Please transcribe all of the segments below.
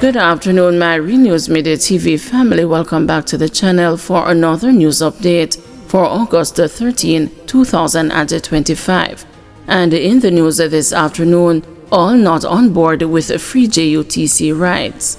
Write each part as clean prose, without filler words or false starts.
Good afternoon, my Renews Midday TV family. Welcome back to the channel for another news update for August 13, 2025. And in the news this afternoon, all not on board with free JUTC rides.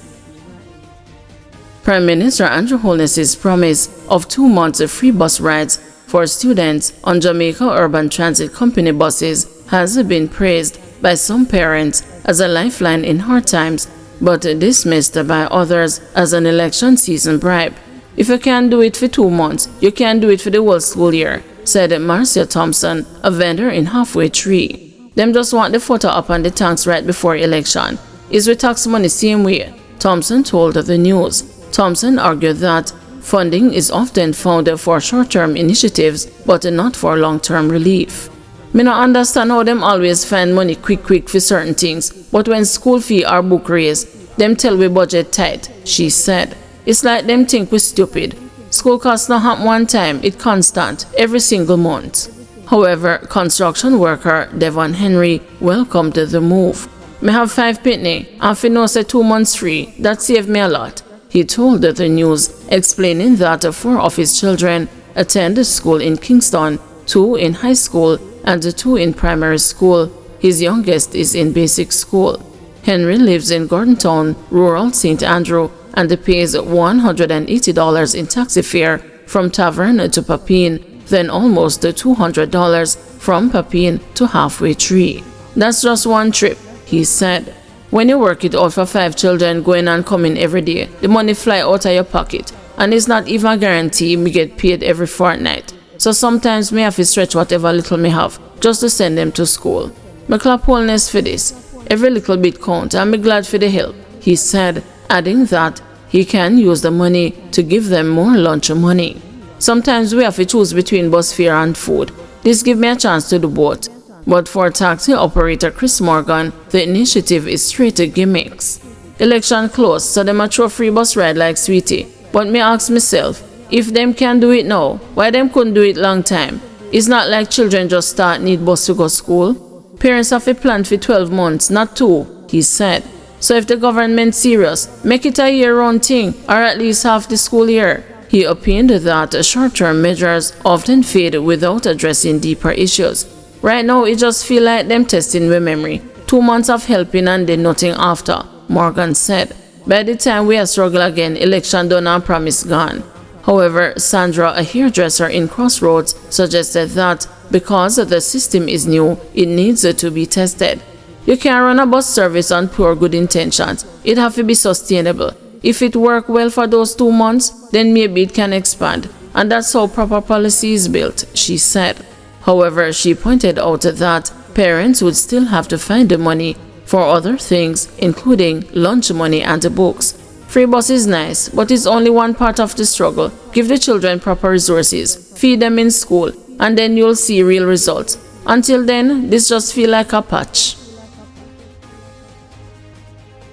Prime Minister Andrew Holness's promise of 2 months of free bus rides for students on Jamaica Urban Transit Company buses has been praised by some parents as a lifeline in hard times, but dismissed by others as an election season bribe. If you can't do it for 2 months, you can't do it for the whole school year, said Marcia Thompson, a vendor in Halfway Tree. Them just want the photo up on the tanks right before election. Is we tax money same way? Thompson told the news. Thompson argued that funding is often found for short-term initiatives, but not for long-term relief. Me not understand how them always find money quick for certain things, but when school fee or book raise, them tell we budget tight, she said. It's like them think we stupid. School costs not happen one time, it constant, every single month. However, construction worker Devon Henry welcomed the move. Me have 5 pitney, and fi know say 2 months free, that saved me a lot. He told the news, explaining that 4 of his children attend school in Kingston, 2 in high school, and 2 in primary school. His youngest is in basic school. Henry lives in Gordontown, rural St. Andrew, and pays $180 in taxi fare from Tavern to Papine, then almost $200 from Papine to Halfway Tree. That's just one trip, he said. When you work it out for 5 children going and coming every day, the money fly out of your pocket, and it's not even a guarantee me get paid every fortnight. So sometimes me have to stretch whatever little me have just to send them to school. Me clap wholeness for this. Every little bit count, and me glad for the help, he said, adding that he can use the money to give them more lunch money. Sometimes we have to choose between bus fare and food. This give me a chance to do both. But for taxi operator Chris Morgan, the initiative is straight to gimmicks. Election close, so them a throw free bus ride like sweetie. But me ask myself, if them can do it now, why them couldn't do it long time? It's not like children just start need bus to go school. Parents have a plan for 12 months, not 2, he said. So if the government serious, make it a year-round thing, or at least half the school year. He opined that short-term measures often fade without addressing deeper issues. Right now, it just feel like them testing with memory. 2 months of helping and then nothing after, Morgan said. By the time we are struggle again, election done and promise gone. However, Sandra, a hairdresser in Crossroads, suggested that because the system is new, it needs to be tested. You can't run a bus service on pure good intentions. It have to be sustainable. If it work well for those 2 months, then maybe it can expand. And that's how proper policy is built, she said. However, she pointed out that parents would still have to find the money for other things, including lunch money and books. Free bus is nice, but it's only one part of the struggle. Give the children proper resources, feed them in school, and then you'll see real results. Until then, this just feels like a patch.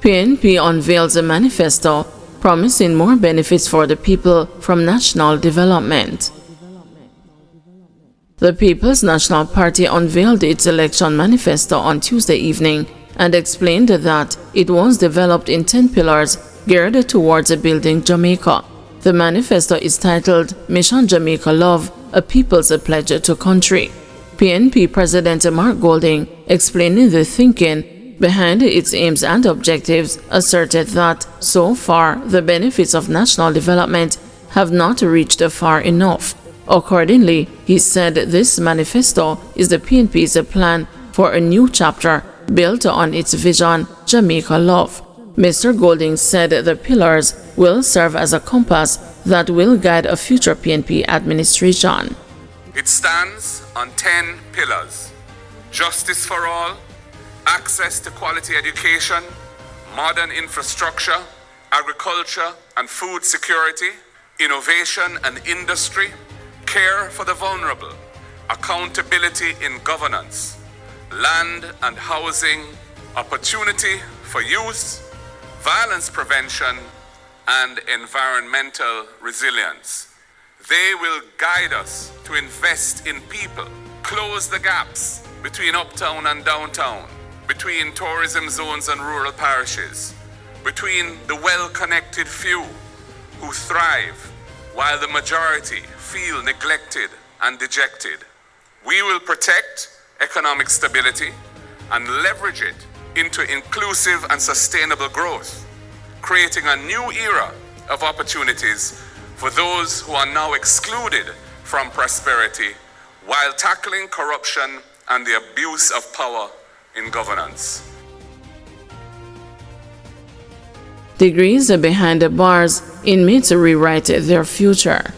PNP unveils a manifesto promising more benefits for the people from national development. The People's National Party unveiled its election manifesto on Tuesday evening and explained that it was developed in 10 pillars geared towards building Jamaica. The manifesto is titled Mission Jamaica Love, a People's Pledge to Country. PNP President Mark Golding, explaining the thinking behind its aims and objectives, asserted that, so far, the benefits of national development have not reached far enough. Accordingly, he said this manifesto is the PNP's plan for a new chapter built on its vision, Jamaica Love. Mr. Golding said the pillars will serve as a compass that will guide a future PNP administration. It stands on 10 pillars: justice for all, access to quality education, modern infrastructure, agriculture and food security, innovation and industry, care for the vulnerable, accountability in governance, land and housing, opportunity for youth, violence prevention, and environmental resilience. They will guide us to invest in people, close the gaps between uptown and downtown, between tourism zones and rural parishes, between the well-connected few who thrive while the majority feel neglected and dejected. We will protect economic stability and leverage it into inclusive and sustainable growth, creating a new era of opportunities for those who are now excluded from prosperity while tackling corruption and the abuse of power in governance. Degrees behind the bars, inmates rewrite their future.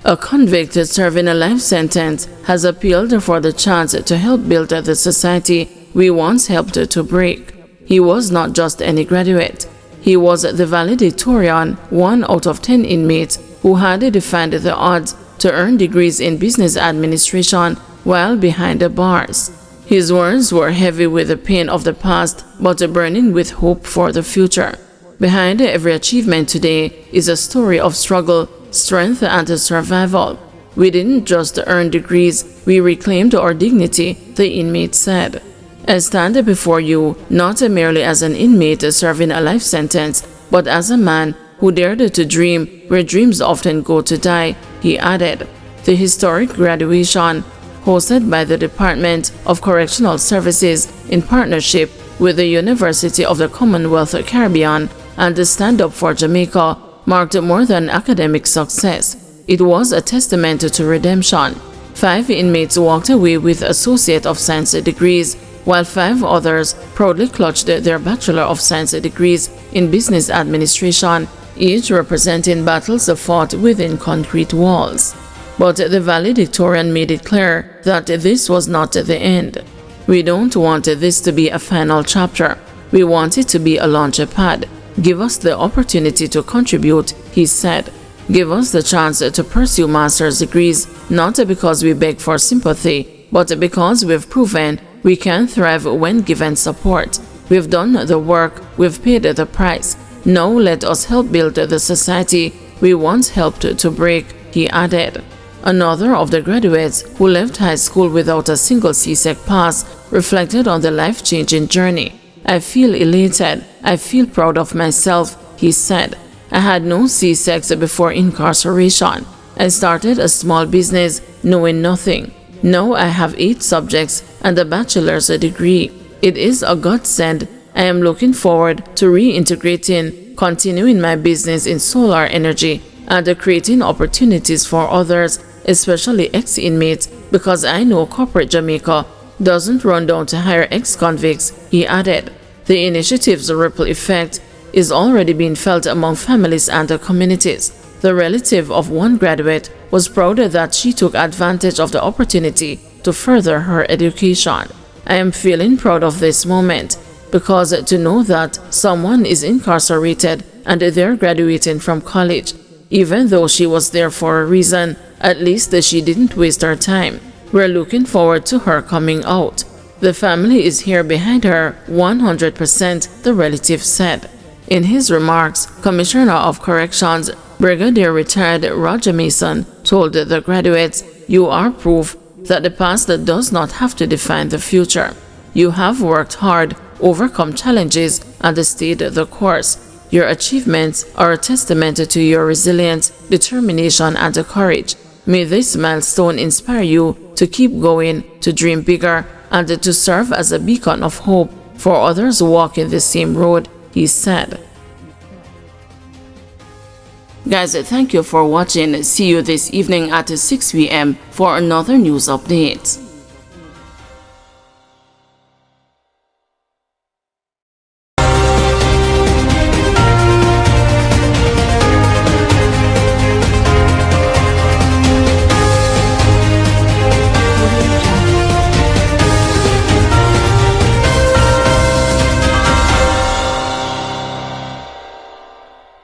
A convict serving a life sentence has appealed for the chance to help build the society we once helped to break. He was not just any graduate. He was the valedictorian, 1 out of 10 inmates who had defied the odds to earn degrees in business administration while behind the bars. His words were heavy with the pain of the past, but burning with hope for the future. Behind every achievement today is a story of struggle, strength, and survival. We didn't just earn degrees, we reclaimed our dignity, the inmate said. I stand before you not merely as an inmate serving a life sentence, but as a man who dared to dream where dreams often go to die, he added. The historic graduation, hosted by the Department of Correctional Services in partnership with the University of the Commonwealth Caribbean and the Stand Up for Jamaica, marked more than academic success. It was a testament to redemption. 5 inmates walked away with Associate of Science degrees, while 5 others proudly clutched their Bachelor of Science degrees in Business Administration, each representing battles fought within concrete walls. But the valedictorian made it clear that this was not the end. We don't want this to be a final chapter. We want it to be a launchpad. Give us the opportunity to contribute, he said. Give us the chance to pursue master's degrees, not because we beg for sympathy, but because we've proven we can thrive when given support. We've done the work, we've paid the price. Now let us help build the society we once helped to break, he added. Another of the graduates who left high school without a single CSEC pass reflected on the life-changing journey. I feel elated. I feel proud of myself, he said. I had no CSECs before incarceration. I started a small business knowing nothing. Now I have 8 subjects and a bachelor's degree. It is a godsend. I am looking forward to reintegrating, continuing my business in solar energy, and creating opportunities for others, especially ex-inmates, because I know corporate Jamaica doesn't run down to hire ex-convicts, he added. The initiative's ripple effect is already being felt among families and communities. The relative of one graduate was proud that she took advantage of the opportunity to further her education. I am feeling proud of this moment, because to know that someone is incarcerated and they're graduating from college, even though she was there for a reason, at least she didn't waste her time. We're looking forward to her coming out. The family is here behind her 100%, the relative said. In his remarks, Commissioner of Corrections, Brigadier Retired Roger Mason, told the graduates, "You are proof that the past does not have to define the future. You have worked hard, overcome challenges, and stayed the course. Your achievements are a testament to your resilience, determination, and courage. May this milestone inspire you to keep going, to dream bigger, and to serve as a beacon of hope for others walking the same road," he said. Guys, thank you for watching. See you this evening at 6 p.m. for another news update.